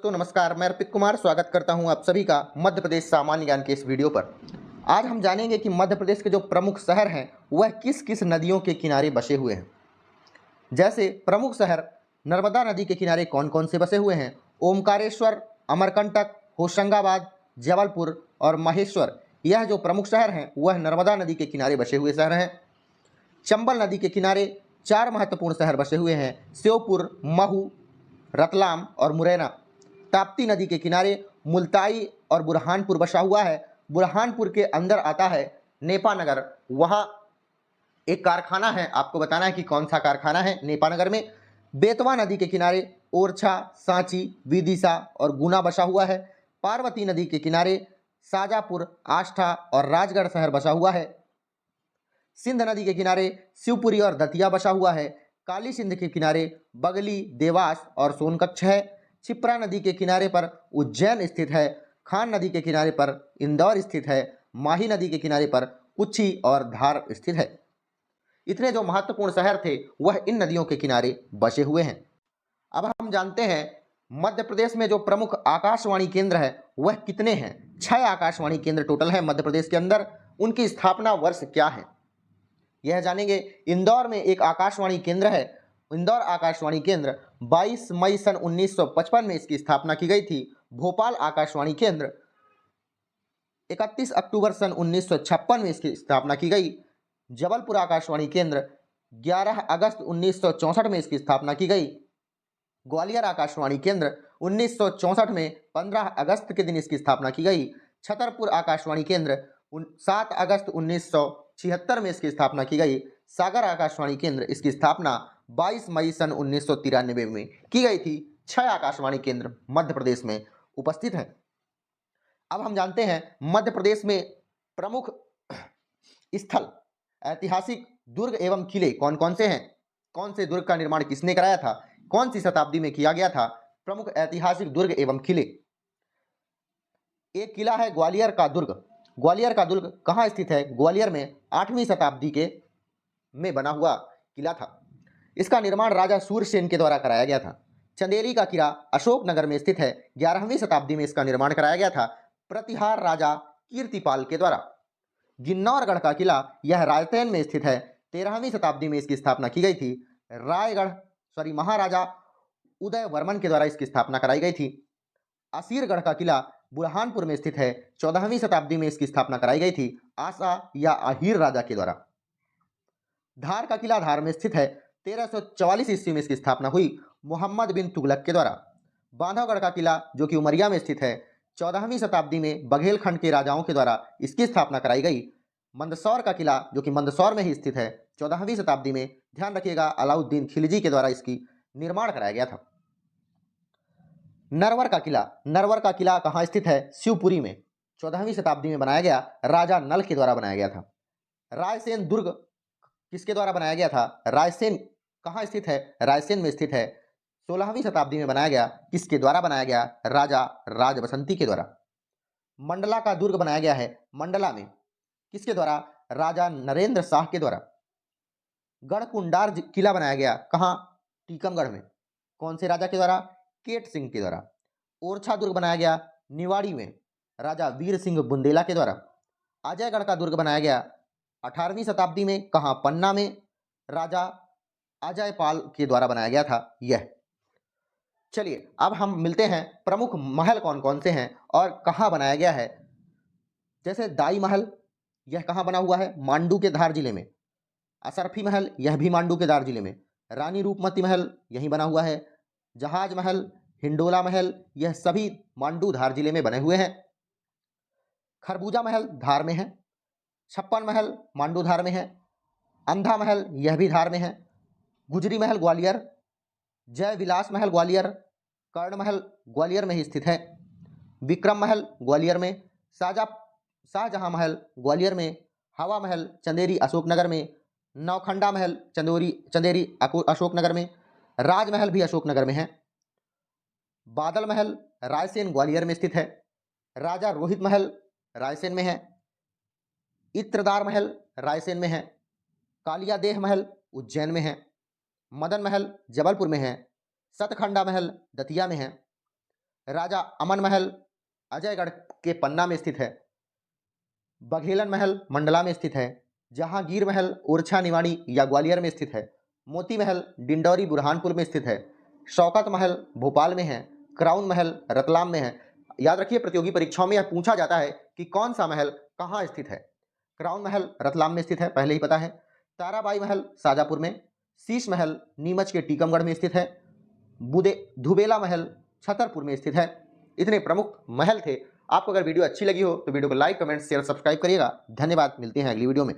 दोस्तों नमस्कार, मैं अर्पित कुमार स्वागत करता हूं आप सभी का मध्य प्रदेश सामान्य ज्ञान के इस वीडियो पर। आज हम जानेंगे कि मध्य प्रदेश के जो प्रमुख शहर हैं वह किस किस नदियों के किनारे बसे हुए हैं। जैसे प्रमुख शहर नर्मदा नदी के किनारे कौन कौन से बसे हुए हैं। ओमकारेश्वर, अमरकंटक, होशंगाबाद, जबलपुर और महेश्वर, यह जो प्रमुख शहर हैं वह नर्मदा नदी के किनारे बसे हुए शहर हैं। चंबल नदी के किनारे 4 महत्वपूर्ण शहर बसे हुए हैं, श्योपुर, महू, रतलाम और मुरैना। ताप्ती नदी के किनारे मुल्ताई और बुरहानपुर बसा हुआ है। बुरहानपुर के अंदर आता है नेपानगर, वहाँ एक कारखाना है, आपको बताना है कि कौन सा कारखाना है नेपानगर में। बेतवा नदी के किनारे ओरछा, सांची, विदिशा और गुना बसा हुआ है। पार्वती नदी के किनारे शाजापुर, आष्ठा और राजगढ़ शहर बसा हुआ है। सिंध नदी के किनारे शिवपुरी और दतिया बसा हुआ है। काली सिंध के किनारे बगली, देवास और सोनकच्छ है। छिप्रा नदी के किनारे पर उज्जैन स्थित है। खान नदी के किनारे पर इंदौर स्थित है। माही नदी के किनारे पर कुच्ची और धार स्थित है। इतने जो महत्वपूर्ण शहर थे वह इन नदियों के किनारे बसे हुए हैं। अब हम जानते हैं मध्य प्रदेश में जो प्रमुख आकाशवाणी केंद्र है वह कितने हैं। 6 आकाशवाणी केंद्र टोटल है मध्य प्रदेश के अंदर। उनकी स्थापना वर्ष क्या है यह जानेंगे। इंदौर में एक आकाशवाणी केंद्र है। इंदौर आकाशवाणी केंद्र 22 मई सन 1955 में इसकी स्थापना की गई थी। भोपाल आकाशवाणी केंद्र 31 अक्टूबर सन 1956 में इसकी स्थापना की गई। जबलपुर आकाशवाणी केंद्र 11 अगस्त 1964 में इसकी स्थापना की गई। ग्वालियर आकाशवाणी केंद्र 1964 में 15 अगस्त के दिन इसकी स्थापना की गई। छतरपुर आकाशवाणी केंद्र 7 अगस्त 1976 में इसकी स्थापना की गई। सागर आकाशवाणी केंद्र इसकी स्थापना 22 मई सन 1993 में की गई थी। 6 आकाशवाणी केंद्र मध्य प्रदेश में उपस्थित हैं। अब हम जानते हैं मध्य प्रदेश में प्रमुख स्थल, ऐतिहासिक दुर्ग एवं किले कौन कौन से हैं। कौन से दुर्ग का निर्माण किसने कराया था, कौन सी शताब्दी में किया गया था। प्रमुख ऐतिहासिक दुर्ग एवं किले, एक किला है ग्वालियर का दुर्ग। ग्वालियर का दुर्ग कहाँ स्थित है, ग्वालियर में 8वीं शताब्दी के में बना हुआ किला था। इसका निर्माण राजा सूरसेन के द्वारा कराया गया था। चंदेरी का किला अशोकनगर में स्थित है, 11वीं शताब्दी में इसका निर्माण कराया गया था प्रतिहार राजा कीर्तिपाल के द्वारा। गिन्नौरगढ़ का किला यह रायसेन में स्थित है, 13वीं शताब्दी में इसकी स्थापना की गई थी। महाराजा उदय वर्मन के द्वारा इसकी स्थापना कराई गई थी। असीरगढ़ का किला बुरहानपुर में स्थित है, 14वीं शताब्दी में इसकी स्थापना कराई गई थी आसा या आहिर राजा के द्वारा। धार का किला धार में स्थित है, 1344 ईस्वी में इसकी स्थापना हुई मोहम्मद बिन तुगलक के द्वारा। बांधवगढ़ का किला जो कि उमरिया में स्थित है, 14वीं शताब्दी में बघेलखंड के राजाओं के द्वारा इसकी स्थापना कराई गई। मंदसौर का किला जो कि मंदसौर में ही स्थित है, 14वीं शताब्दी में, ध्यान रखिएगा, अलाउद्दीन खिलजी के द्वारा इसकी निर्माण कराया गया था। नरवर का किला कहाँ स्थित है, शिवपुरी में, 14वीं शताब्दी में बनाया गया, राजा नल के द्वारा बनाया गया था। रायसेन दुर्ग किसके द्वारा बनाया गया था, रायसेन कहाँ स्थित है, रायसेन में स्थित है, 16वीं शताब्दी में बनाया गया। किसके द्वारा बनाया गया, राजा राजबसंती के द्वारा। मंडला का दुर्ग बनाया गया है, मंडला में, किसके द्वारा, राजा नरेंद्र शाह के द्वारा। गढ़कुंडार किला बनाया गया, कहाँ, टीकमगढ़ में, कौन से राजा के द्वारा, केट सिंह के द्वारा। ओरछा दुर्ग बनाया गया निवाड़ी में, राजा वीर सिंह बुंदेला के द्वारा। अजयगढ़ का दुर्ग बनाया गया 18वीं शताब्दी में, कहाँ, पन्ना में, राजा अजयपाल के द्वारा बनाया गया था यह। चलिए अब हम मिलते हैं प्रमुख महल कौन कौन से हैं और कहाँ बनाया गया है। जैसे दाई महल, यह कहाँ बना हुआ है, मांडू के धार जिले में। असरफी महल, यह भी मांडू के धार जिले में। रानी रूपमती महल यहीं बना हुआ है। जहाज महल, हिंडोला महल, यह सभी मांडू धार जिले में बने हुए हैं। खरबूजा महल धार में है। छप्पन महल मांडू धार में है। अंधा महल यह भी धार में है। गुजरी महल ग्वालियर। जय विलास महल ग्वालियर। कर्ण महल ग्वालियर में ही स्थित है। विक्रम महल ग्वालियर में। शाहजहां महल ग्वालियर में। हवा महल चंदेरी अशोकनगर में। नौखंडा महल चंदेरी अशोकनगर में। राजमहल भी अशोकनगर में है। बादल महल रायसेन ग्वालियर में स्थित है। राजा रोहित महल रायसेन में है। इत्रदार महल रायसेन में है। कालियादेह महल उज्जैन में है। मदन महल जबलपुर में है। सतखंडा महल दतिया में है। राजा अमन महल अजयगढ़ के पन्ना में स्थित है। बघेलन महल मंडला में स्थित है। जहांगीर महल ओरछा निवाड़ी या ग्वालियर में स्थित है। मोती महल डिंडौरी बुरहानपुर में स्थित है। शौकत महल भोपाल में है। क्राउन महल रतलाम में है। याद रखिए, प्रतियोगी परीक्षाओं में यह पूछा जाता है कि कौन सा महल कहाँ स्थित है। क्राउन महल रतलाम में स्थित है, पहले ही पता है। ताराबाई महल शाजापुर में। शीश महल नीमच के टीकमगढ़ में स्थित है। धुबेला महल छतरपुर में स्थित है। इतने प्रमुख महल थे। आपको अगर वीडियो अच्छी लगी हो तो वीडियो को लाइक, कमेंट, शेयर, सब्सक्राइब करिएगा। धन्यवाद, मिलते हैं अगली वीडियो में।